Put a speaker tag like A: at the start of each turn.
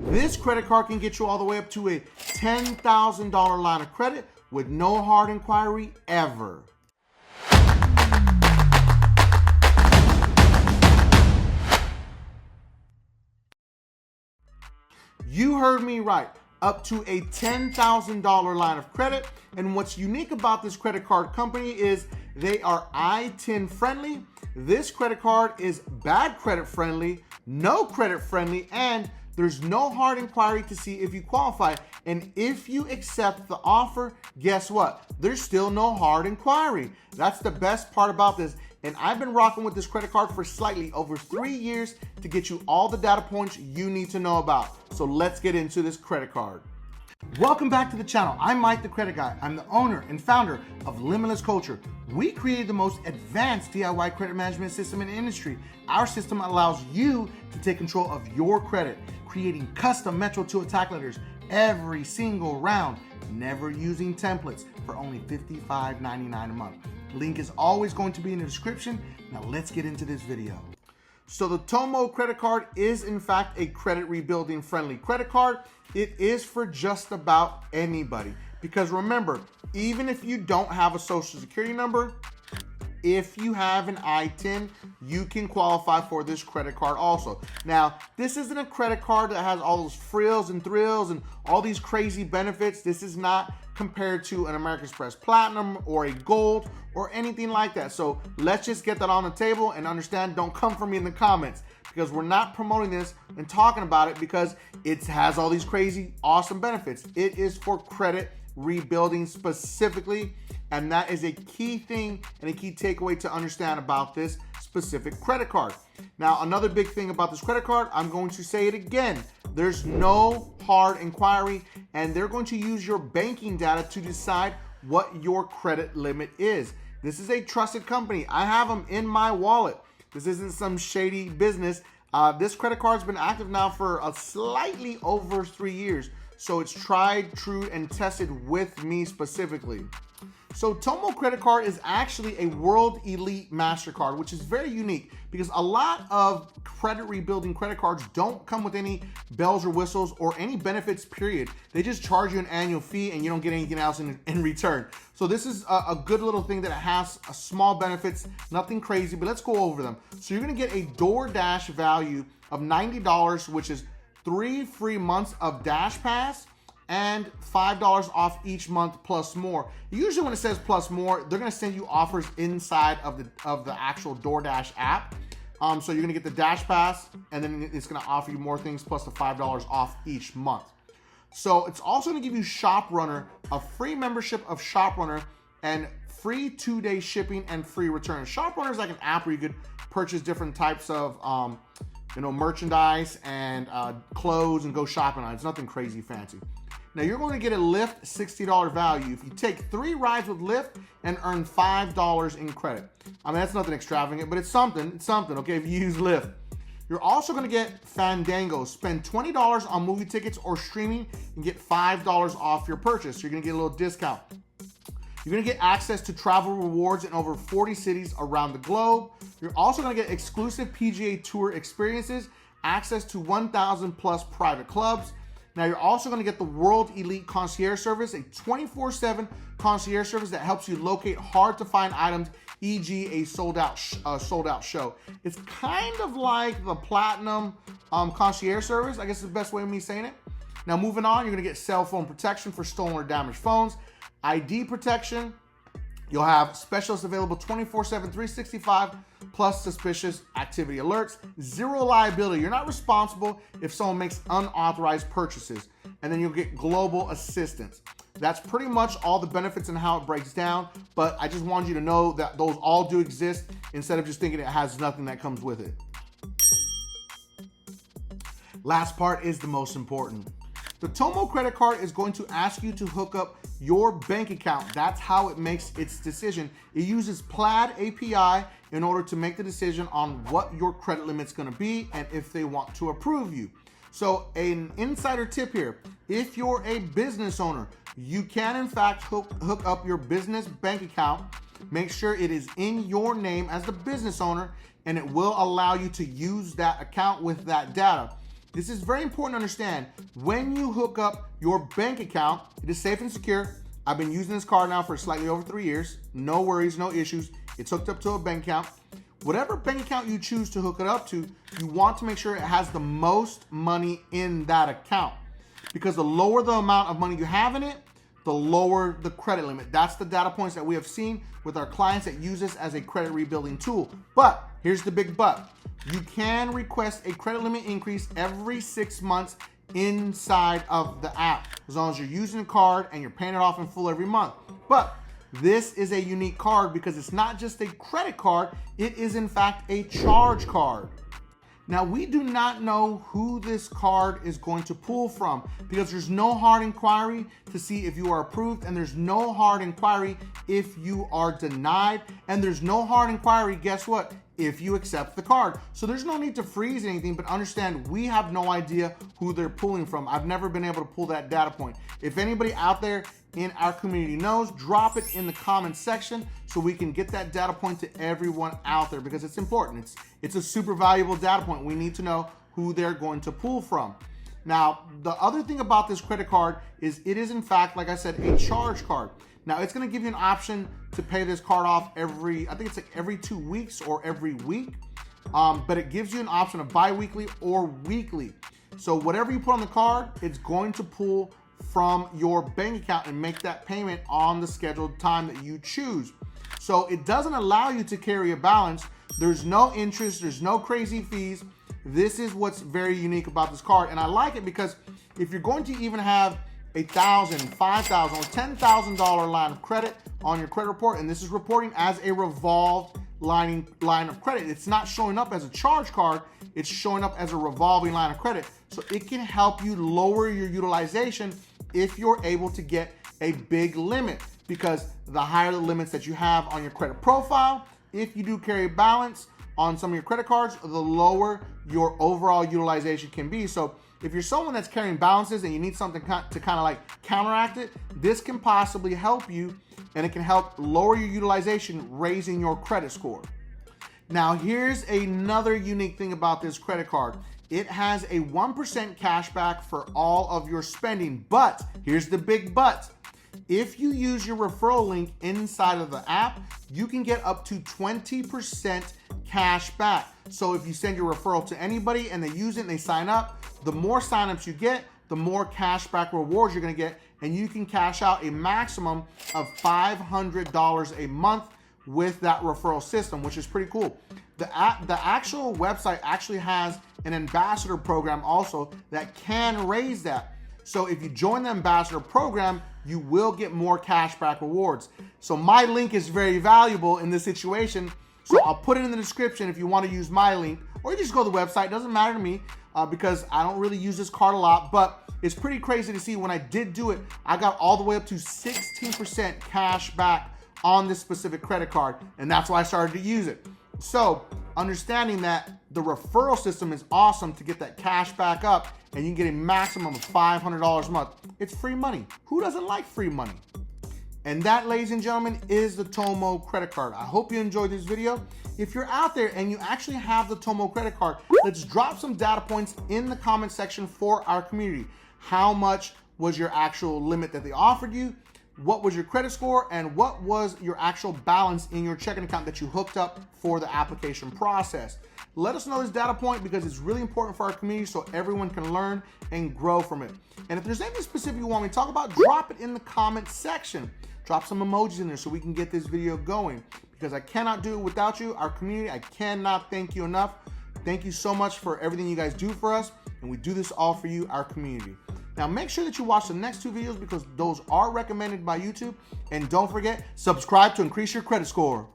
A: This credit card can get you all the way up to a $10,000 line of credit with no hard inquiry ever. You heard me right, up to a $10,000 line of credit. And what's unique about this credit card company is they are ITIN friendly. This credit card is bad credit friendly, no credit friendly, and there's no hard inquiry to see if you qualify. And if you accept the offer, guess what? There's still no hard inquiry. That's the best part about this. And I've been rocking with this credit card for slightly over 3 years to get you all the data points you need to know about. So let's get into this credit card. Welcome back to the channel. I'm Mike the Credit Guy. I'm the owner and founder of Limitless Culture. We created the most advanced DIY credit management system in the industry. Our system allows you to take control of your credit, creating custom Metro 2 attack letters every single round, never using templates, for only $55.99 a month. Link is always going to be in the description. Now let's get into this video. So the TOMO credit card is in fact a credit rebuilding friendly credit card. It is for just about anybody, because remember, even if you don't have a social security number, if you have an ITIN, you can qualify for this credit card also. Now, this isn't a credit card that has all those frills and thrills and all these crazy benefits. This is not compared to an American Express Platinum or a Gold or anything like that. So let's just get that on the table and understand, don't come for me in the comments, because we're not promoting this and talking about it because it has all these crazy, awesome benefits. It is for credit rebuilding specifically, and that is a key thing and a key takeaway to understand about this specific credit card. Now, another big thing about this credit card, I'm going to say it again, there's no hard inquiry, and they're going to use your banking data to decide what your credit limit is. This is a trusted company. I have them in my wallet. This isn't some shady business. This credit card's been active now for a slightly over 3 years. So it's tried, true, and tested with me specifically. So TOMO Credit Card is actually a World Elite MasterCard, which is very unique because a lot of credit rebuilding credit cards don't come with any bells or whistles or any benefits, period. They just charge you an annual fee and you don't get anything else in return. So this is a good little thing that has a small benefits, nothing crazy, but let's go over them. So you're gonna get a DoorDash value of $90, which is 3 free months of Dash Pass, and $5 off each month plus more. Usually when it says plus more, they're gonna send you offers inside of the actual DoorDash app. So you're gonna get the Dash Pass, and then it's gonna offer you more things plus the $5 off each month. So it's also gonna give you ShopRunner, a free membership of ShopRunner, and free 2-day shipping and free returns. ShopRunner is like an app where you could purchase different types of merchandise and clothes and go shopping on it. It's nothing crazy fancy. Now you're going to get a Lyft $60 value if you take 3 rides with Lyft and earn $5 in credit. I mean, that's nothing extravagant, but it's something, okay, if you use Lyft. You're also going to get Fandango. Spend $20 on movie tickets or streaming and get $5 off your purchase. You're going to get a little discount. You're going to get access to travel rewards in over 40 cities around the globe. You're also going to get exclusive PGA Tour experiences, access to 1,000 plus private clubs. Now you're also going to get the World Elite Concierge Service, a 24/7 concierge service that helps you locate hard to find items, e.g. a sold out show. It's kind of like the Platinum concierge service, I guess is the best way of me saying it. Now moving on, you're going to get cell phone protection for stolen or damaged phones, ID protection. You'll have specialists available 24/7, 365, plus suspicious activity alerts. Zero liability. You're not responsible if someone makes unauthorized purchases. And then you'll get global assistance. That's pretty much all the benefits and how it breaks down. But I just wanted you to know that those all do exist instead of just thinking it has nothing that comes with it. Last part is the most important. The TOMO credit card is going to ask you to hook up your bank account. That's how it makes its decision. It uses Plaid API in order to make the decision on what your credit limit's gonna be and if they want to approve you. So an insider tip here, if you're a business owner, you can in fact hook up your business bank account, make sure it is in your name as the business owner, and it will allow you to use that account with that data. This is very important to understand. When you hook up your bank account, it is safe and secure. I've been using this card now for slightly over 3 years. No worries, no issues. It's hooked up to a bank account. Whatever bank account you choose to hook it up to, you want to make sure it has the most money in that account. Because the lower the amount of money you have in it, the lower the credit limit. That's the data points that we have seen with our clients that use this as a credit rebuilding tool. But here's the big but. You can request a credit limit increase every 6 months inside of the app, as long as you're using the card and you're paying it off in full every month. But this is a unique card because it's not just a credit card, it is in fact a charge card. Now, we do not know who this card is going to pull from because there's no hard inquiry to see if you are approved, and there's no hard inquiry if you are denied, and there's no hard inquiry, guess what, if you accept the card. So there's no need to freeze anything, but understand we have no idea who they're pulling from. I've never been able to pull that data point. If anybody out there in our community knows, drop it in the comments section so we can get that data point to everyone out there, because it's important. It's a super valuable data point. We need to know who they're going to pull from. Now, the other thing about this credit card is it is in fact, like I said, a charge card. Now, it's going to give you an option to pay this card off I think it's like every 2 weeks or every week. But it gives you an option of bi-weekly or weekly. So whatever you put on the card, it's going to pull from your bank account and make that payment on the scheduled time that you choose. So it doesn't allow you to carry a balance. There's no interest, there's no crazy fees. This is what's very unique about this card. And I like it because if you're going to even have $1,000, $5,000, or $10,000 line of credit on your credit report, and this is reporting as a revolved line of credit. It's not showing up as a charge card, it's showing up as a revolving line of credit. So it can help you lower your utilization if you're able to get a big limit, because the higher the limits that you have on your credit profile, if you do carry a balance on some of your credit cards, the lower your overall utilization can be. So if you're someone that's carrying balances and you need something to kind of like counteract it, this can possibly help you, and it can help lower your utilization, raising your credit score. Now, here's another unique thing about this credit card. It has a 1% cashback for all of your spending, but here's the big but. If you use your referral link inside of the app, you can get up to 20% cash back. So if you send your referral to anybody and they use it and they sign up, the more signups you get, the more cashback rewards you're gonna get, and you can cash out a maximum of $500 a month with that referral system, which is pretty cool. The actual website actually has an ambassador program also that can raise that. So if you join the ambassador program, you will get more cashback rewards. So my link is very valuable in this situation. So I'll put it in the description if you want to use my link, or you just go to the website. It doesn't matter to me because I don't really use this card a lot, but it's pretty crazy to see when I did do it, I got all the way up to 16% cash back on this specific credit card. And that's why I started to use it. So understanding that the referral system is awesome to get that cash back up, and you can get a maximum of $500 a month. It's free money. Who doesn't like free money? And that, ladies and gentlemen, is the TOMO credit card. I hope you enjoyed this video. If you're out there and you actually have the TOMO credit card, let's drop some data points in the comment section for our community. How much was your actual limit that they offered you? What was your credit score? And what was your actual balance in your checking account that you hooked up for the application process? Let us know this data point because it's really important for our community so everyone can learn and grow from it. And if there's anything specific you want me to talk about, drop it in the comment section. Drop some emojis in there so we can get this video going, because I cannot do it without you, our community. I cannot thank you enough. Thank you so much for everything you guys do for us, and we do this all for you, our community. Now make sure that you watch the next 2 videos because those are recommended by YouTube, and don't forget, subscribe to increase your credit score.